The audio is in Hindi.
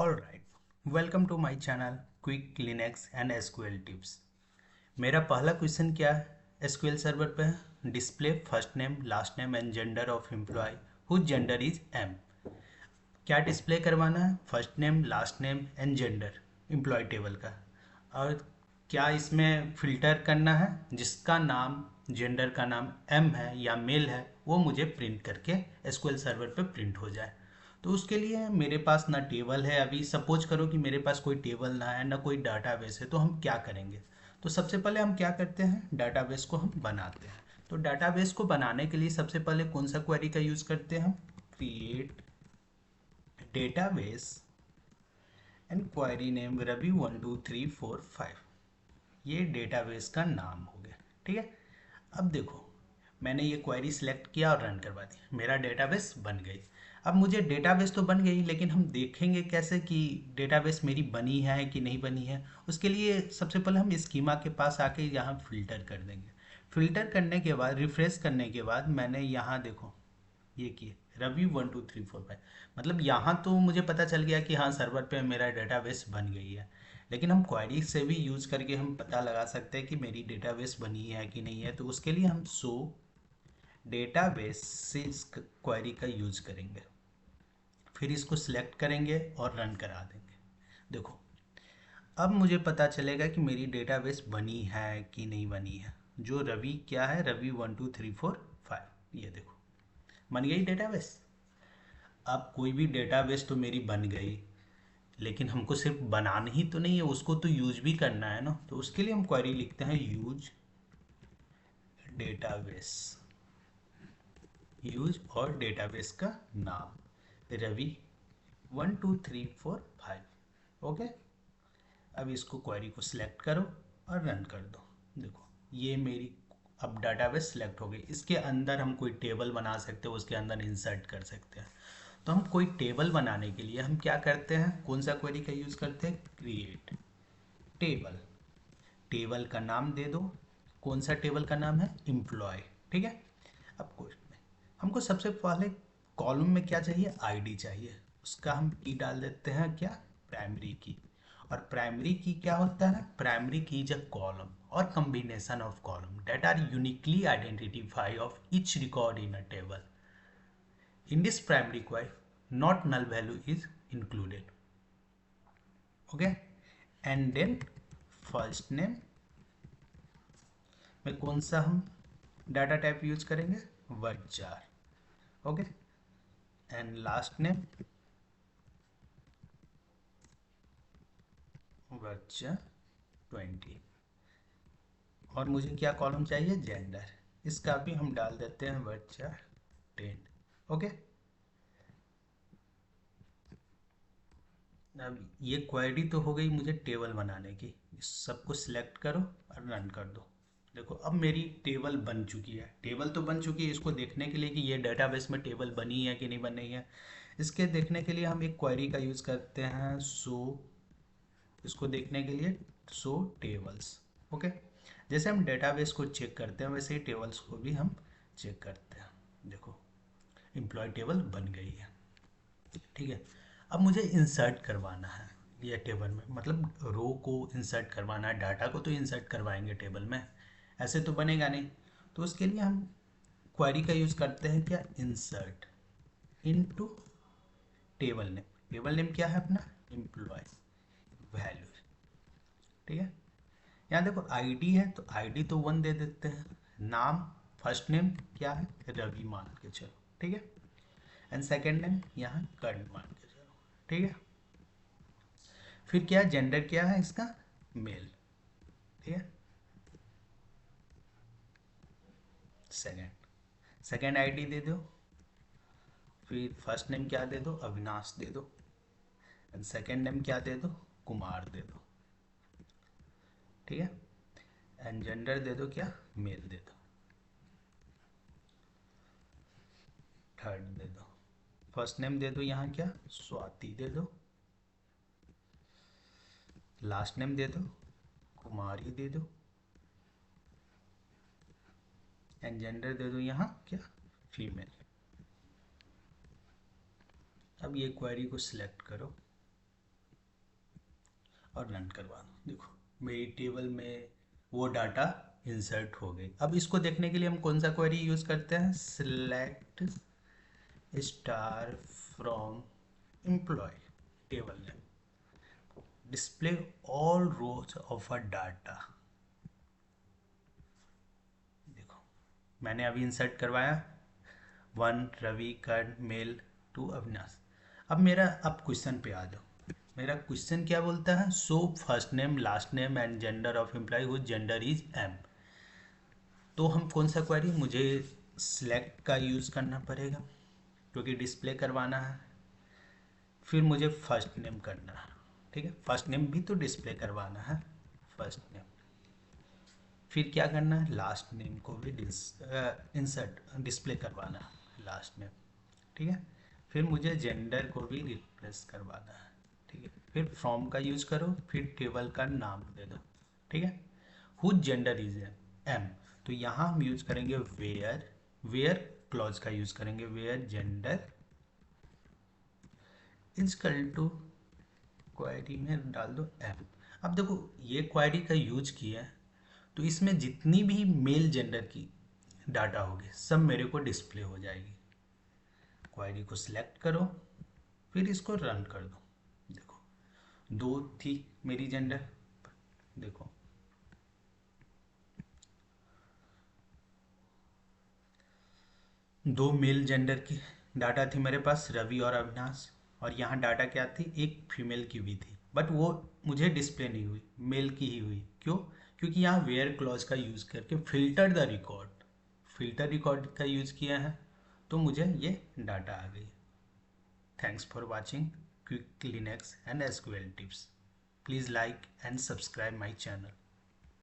Alright, welcome to my channel Quick Linux and SQL Tips। मेरा पहला क्वेश्चन क्या है? SQL सर्वर पे है display first name last name and gender of employee whose gender is M. क्या डिस्प्ले करवाना है? First name last name and gender employee table का। और क्या इसमें फिल्टर करना है? जिसका नाम जेंडर का नाम एम है या मेल है वो मुझे प्रिंट करके SQL सर्वर पे प्रिंट हो जाए। तो उसके लिए मेरे पास ना टेबल है, अभी सपोज करो कि मेरे पास कोई टेबल ना है ना कोई डाटाबेस है, तो हम क्या करेंगे? तो सबसे पहले हम क्या करते हैं, डाटाबेस को हम बनाते हैं। तो डाटाबेस को बनाने के लिए सबसे पहले कौन सा क्वेरी का यूज़ करते हैं हम? Create database and query name Ravi 1 2 3 4 5। ये डेटाबेस का नाम हो गया। ठीक है, अब देखो मैंने ये क्वेरी सिलेक्ट किया और रन करवा दिया, मेरा डेटाबेस बन गई। अब मुझे डेटाबेस तो बन गई, लेकिन हम देखेंगे कैसे कि डेटाबेस मेरी बनी है कि नहीं बनी है? उसके लिए सबसे पहले हम स्कीमा के पास आके यहाँ फिल्टर कर देंगे। फिल्टर करने के बाद रिफ्रेश करने के बाद मैंने यहाँ देखो ये किए रवि 1 2 3 4 5, मतलब यहाँ तो मुझे पता चल गया कि हाँ सर्वर पे मेरा डेटाबेस बन गई है। लेकिन हम क्वेरी से भी यूज़ करके हम पता लगा सकते हैं कि मेरी डेटाबेस बनी है कि नहीं है। तो उसके लिए हम शो डेटाबेस से इस क्वेरी का यूज़ करेंगे, फिर इसको सिलेक्ट करेंगे और रन करा देंगे। देखो अब मुझे पता चलेगा कि मेरी डेटाबेस बनी है कि नहीं बनी है। जो रवि क्या है, रवि 1 2 3 4 5, ये देखो बन गई डेटाबेस। अब कोई भी डेटाबेस तो मेरी बन गई, लेकिन हमको सिर्फ बनाना ही तो नहीं है, उसको तो यूज भी करना है ना। तो उसके लिए हम क्वेरी लिखते हैं यूज डेटाबेस, यूज और डेटाबेस का नाम रवि 1 2 3 4 5। ओके, अब इसको क्वेरी को सिलेक्ट करो और रन कर दो। देखो ये मेरी अब डाटाबेस सिलेक्ट हो गई। इसके अंदर हम कोई टेबल बना सकते हो, उसके अंदर इंसर्ट कर सकते हैं। तो हम कोई टेबल बनाने के लिए हम क्या करते हैं, कौन सा क्वेरी का यूज़ करते हैं? Create table. टेबल का नाम दे दो। कौन सा टेबल का नाम है? एम्प्लॉय। ठीक है, अब क्वेश्चन हमको सबसे पहले कॉलम में क्या चाहिए? आईडी चाहिए। उसका हम की डाल देते हैं क्या? प्राइमरी की। और प्राइमरी की क्या होता है? प्राइमरी की इज अ कॉलम और combination of column that are uniquely identify of each record in a table. In this primary query, not null value is included. Okay, and then first name में कौन सा हम डाटा टाइप यूज करेंगे? वर्जार। ओके, एंड लास्ट नेम वर्चा 20। और मुझे क्या कॉलम चाहिए? जेंडर। इसका भी हम डाल देते हैं वर्चा 10। ओके, अब ये क्वेरी तो हो गई मुझे टेबल बनाने की। इस सबको सिलेक्ट करो और रन कर दो। देखो अब मेरी टेबल बन चुकी है। टेबल तो बन चुकी है, इसको देखने के लिए कि ये डेटाबेस में टेबल बनी है कि नहीं बनी है, इसके देखने के लिए हम एक क्वेरी का यूज़ करते हैं शो। इसको देखने के लिए शो टेबल्स। ओके, जैसे हम डेटाबेस को चेक करते हैं वैसे ही टेबल्स को भी हम चेक करते हैं। देखो एम्प्लॉय टेबल बन गई है। ठीक है, अब मुझे इंसर्ट करवाना है ये टेबल में, मतलब रो को इंसर्ट करवाना है। डाटा को तो इंसर्ट करवाएंगे टेबल में, ऐसे तो बनेगा नहीं। तो उसके लिए हम क्वेरी का यूज़ करते हैं क्या? Insert into table name. Table name क्या है अपना? Employee value. ठीक है, यहाँ देखो आईडी है तो आईडी तो 1 दे देते हैं। नाम फर्स्ट नेम क्या है? रवि मान के चलो। ठीक है, एंड सेकेंड नेम यहाँ कर्ण मान के चलो। ठीक है, फिर क्या जेंडर क्या है इसका? मेल। ठीक है, सेकेंड आईडी दे दो। फिर फर्स्ट नेम क्या दे दो? अविनाश दे दो। एंड सेकेंड नेम क्या दे दो? कुमार दे दो। ठीक है, एंड जेंडर दे दो क्या? मेल दे दो। थर्ड दे दो। फर्स्ट नेम दे दो यहाँ क्या? स्वाति दे दो। लास्ट नेम दे दो कुमारी दे दो। एंड जेंडर दे दो यहाँ क्या? फीमेल। अब ये क्वेरी को सिलेक्ट करो और रन करवा दूँ। देखो मेरी टेबल में वो डाटा इंसर्ट हो गई। अब इसको देखने के लिए हम कौन सा क्वेरी यूज़ करते हैं, select star from employ table name, display all rose of a data. देखो मैंने अभी इंसर्ट करवाया 1 रवि कर्ण मेल टू अविनाश। अब क्वेश्चन पे आ जाओ। मेरा क्वेश्चन क्या बोलता है, show first name last name and gender of employee whose gender is M. तो हम कौन सा क्वेरी, मुझे सिलेक्ट का यूज़ करना पड़ेगा क्योंकि डिस्प्ले करवाना है। फिर मुझे फर्स्ट नेम करना है, ठीक है, फर्स्ट नेम भी तो डिस्प्ले करवाना है, फर्स्ट नेम। फिर क्या करना है, लास्ट नेम को भी इंसर्ट डिस्प्ले करवाना है, लास्ट नेम, ठीक है। फिर मुझे जेंडर को भी रिप्लेस करवाना है, ठीक है। फिर फ्रॉम का यूज करो, फिर टेबल का नाम दे दो, ठीक है। हुज जेंडर इज एम, तो यहाँ हम यूज करेंगे वेयर, वेयर क्लॉज का यूज करेंगे, where gender equal to query में डाल दो एम। अब देखो ये क्वेरी का यूज किया है तो इसमें जितनी भी मेल जेंडर की डाटा होगी सब मेरे को डिस्प्ले हो जाएगी। क्वेरी को सिलेक्ट करो, फिर इसको रन कर दो। देखो 2 थी मेरी जेंडर, देखो 2 मेल जेंडर की डाटा थी मेरे पास, रवि और अविनाश। और यहाँ डाटा क्या थी, एक फीमेल की भी थी, बट वो मुझे डिस्प्ले नहीं हुई, मेल की ही हुई। क्यों, क्योंकि यहाँ वेयर क्लॉज का यूज़ करके filter the record, filter record का यूज़ किया है तो मुझे ये डाटा आ गई। Thanks for watching Quick Linux and SQL tips. Please like and subscribe my channel.